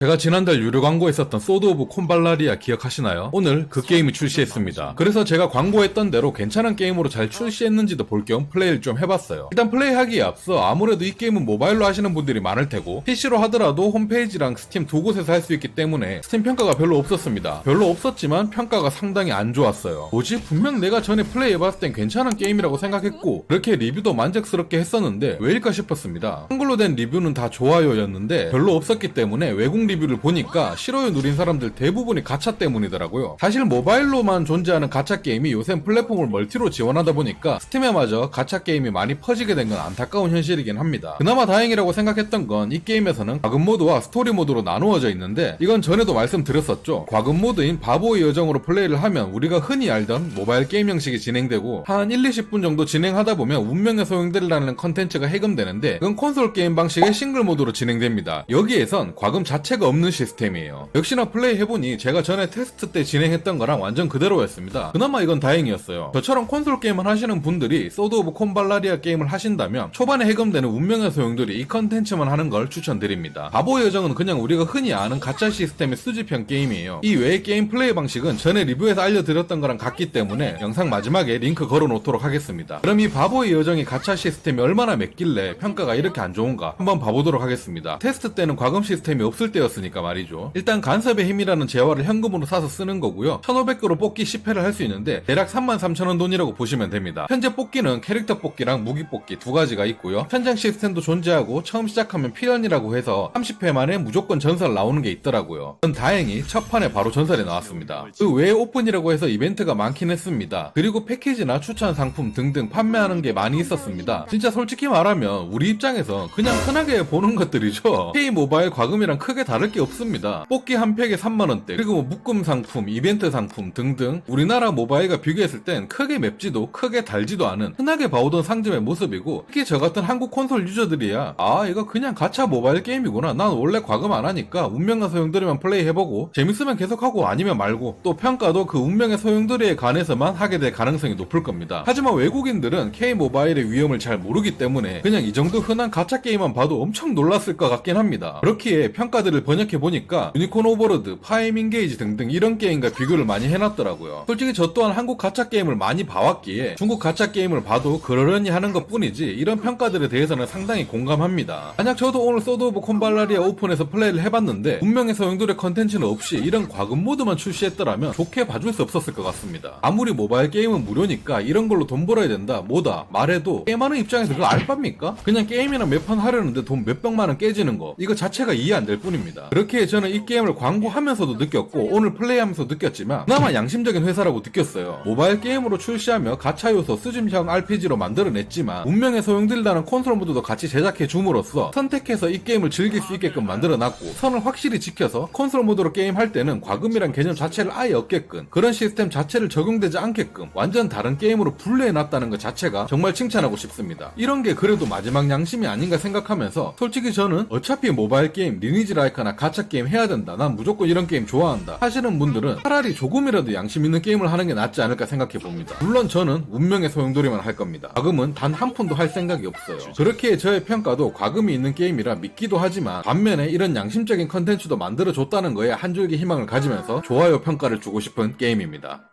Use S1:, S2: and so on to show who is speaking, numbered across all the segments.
S1: 제가 지난달 유료 광고했었던 소드 오브 콤발라리아 기억하시나요? 오늘 그 게임이 출시했습니다. 그래서 제가 광고했던 대로 괜찮은 게임으로 잘 출시했는지도 볼 겸 플레이를 좀 해봤어요. 일단 플레이하기에 앞서 아무래도 이 게임은 모바일로 하시는 분들이 많을 테고 PC로 하더라도 홈페이지랑 스팀 두 곳에서 할 수 있기 때문에 스팀 평가가 별로 없었습니다. 별로 없었지만 평가가 상당히 안 좋았어요. 뭐지? 분명 내가 전에 플레이해봤을 땐 괜찮은 게임이라고 생각했고 그렇게 리뷰도 만족스럽게 했었는데 왜일까 싶었습니다. 한글로 된 리뷰는 다 좋아요였는데 별로 없었기 때문에 외국 리뷰를 보니까 싫어요 누린 사람들 대부분이 가챠 때문이더라고요. 사실 모바일로만 존재하는 가챠 게임이 요새 플랫폼을 멀티로 지원하다 보니까 스팀에마저 가챠 게임이 많이 퍼지게 된 건 안타까운 현실이긴 합니다. 그나마 다행이라고 생각했던 건 이 게임에서는 과금 모드와 스토리 모드로 나누어져 있는데 이건 전에도 말씀드렸었죠. 과금 모드인 바보의 여정으로 플레이를 하면 우리가 흔히 알던 모바일 게임 형식이 진행되고 한 1, 20분 정도 진행하다 보면 운명의 소용돌이라는 컨텐츠가 해금되는데 그건 콘솔 게임 방식의 싱글 모드로 진행됩니다. 여기에선 과금 자체가 없는 시스템이에요. 역시나 플레이 해보니 제가 전에 테스트 때 진행했던 거랑 완전 그대로였습니다. 그나마 이건 다행이었어요. 저처럼 콘솔 게임을 하시는 분들이 소드 오브 콤발라리아 게임을 하신다면 초반에 해금되는 운명의 소용돌이 이 컨텐츠만 하는 걸 추천드립니다. 바보의 여정은 그냥 우리가 흔히 아는 가챠 시스템의 수집형 게임이에요. 이 외의 게임 플레이 방식은 전에 리뷰에서 알려드렸던 거랑 같기 때문에 영상 마지막에 링크 걸어놓도록 하겠습니다. 그럼 이 바보의 여정이 가챠 시스템이 얼마나 맵길래 평가가 이렇게 안 좋은가 한번 봐보도록 하겠습니다. 테스트 때는 과금 시스템이 없을 때였으니까 말이죠. 일단 간섭의 힘이라는 재화를 현금으로 사서 쓰는 거고요. 1500개로 뽑기 10회를 할 수 있는데 대략 33,000원 돈이라고 보시면 됩니다. 현재 뽑기는 캐릭터 뽑기랑 무기 뽑기 두 가지가 있고요. 현장 시스템도 존재하고 처음 시작하면 필연이라고 해서 30회 만에 무조건 전설 나오는 게 있더라고요. 전 다행히 첫 판에 바로 전설이 나왔습니다. 그 외에 오픈이라고 해서 이벤트가 많긴 했습니다. 그리고 패키지나 추천 상품 등등 판매하는 게 많이 있었습니다. 진짜 솔직히 말하면 우리 입장에서 그냥 흔하게 보는 것들이죠. K 모바일 과금이랑 크게 다를 게 없습니다. 뽑기 한 팩에 3만원대 그리고 뭐 묶음 상품, 이벤트 상품 등등 우리나라 모바일과 비교했을 땐 크게 맵지도 크게 달지도 않은 흔하게 봐오던 상점의 모습이고 특히 저 같은 한국 콘솔 유저들이야 아 이거 그냥 가챠 모바일 게임이구나 난 원래 과금 안 하니까 운명의 소용돌이만 플레이 해보고 재밌으면 계속하고 아니면 말고 또 평가도 그 운명의 소용돌이에 관해서만 하게 될 가능성이 높을 겁니다. 하지만 외국인들은 K 모바일의 위험을 잘 모르기 때문에 그냥 이 정도 흔한 가챠 게임만 봐도 엄청 놀랐을 것 같긴 합니다. 그렇기에 평가들을 번역해보니까 유니콘 오버로드, 파임 인게이지 등등 이런 게임과 비교를 많이 해놨더라고요. 솔직히 저 또한 한국 가챠 게임을 많이 봐왔기에 중국 가챠 게임을 봐도 그러려니 하는 것 뿐이지 이런 평가들에 대해서는 상당히 공감합니다. 만약 저도 오늘 소드 오브 콤발라리아 오픈에서 플레이를 해봤는데 운명의 소용돌이 컨텐츠는 없이 이런 과금 모드만 출시했더라면 좋게 봐줄 수 없었을 것 같습니다. 아무리 모바일 게임은 무료니까 이런 걸로 돈 벌어야 된다 뭐다 말해도 게임하는 입장에서 그거 알바입니까? 그냥 게임이나 몇 판 하려는데 돈 몇백만원 깨지는 거 이거 자체가 이해 안 될 뿐입니다. 그렇게 저는 이 게임을 광고하면서도 느꼈고 오늘 플레이하면서 느꼈지만 그나마 양심적인 회사라고 느꼈어요. 모바일 게임으로 출시하며 가챠 요소 수집형 RPG로 만들어냈지만 운명의 소용돌이라는 콘솔 모드도 같이 제작해 줌으로써 선택해서 이 게임을 즐길 수 있게끔 만들어놨고 선을 확실히 지켜서 콘솔 모드로 게임할 때는 과금이란 개념 자체를 아예 없게끔 그런 시스템 자체를 적용되지 않게끔 완전 다른 게임으로 분류해놨다는 것 자체가 정말 칭찬하고 싶습니다. 이런 게 그래도 마지막 양심이 아닌가 생각하면서 솔직히 저는 어차피 모바일 게임 리니지 라이카나 가챠 게임 해야 된다 난 무조건 이런 게임 좋아한다 하시는 분들은 차라리 조금이라도 양심 있는 게임을 하는 게 낫지 않을까 생각해봅니다. 물론 저는 운명의 소용돌이만 할 겁니다. 과금은 단 한 푼도 할 생각이 없어요. 그렇기에 저의 평가도 과금이 있는 게임이라 믿기도 하지만 반면에 이런 양심적인 컨텐츠도 만들어줬다는 거에 한 줄기 희망을 가지면서 좋아요 평가를 주고 싶은 게임입니다.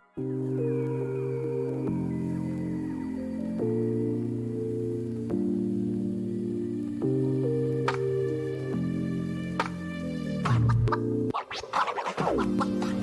S2: What?